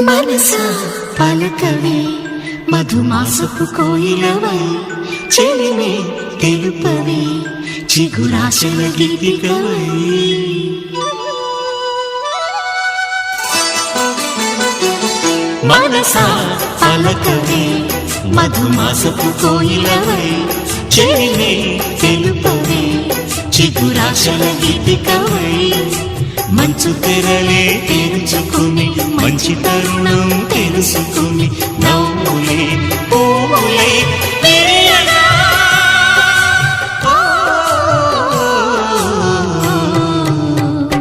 మనసా పలకవే మధుమాసపు కోయిలవై చెలిమే తెలుపవే చిగురాశల గీతికవై మనసా పలకవే మధుమాసపు కోయిలవై చెలిమే తెలుపవే చిగురాశల గీతికవై మంచు తెరలే తెరుచుకుని మంచి తరుణం తెలుసుకుని నవ్వులే పువ్వులే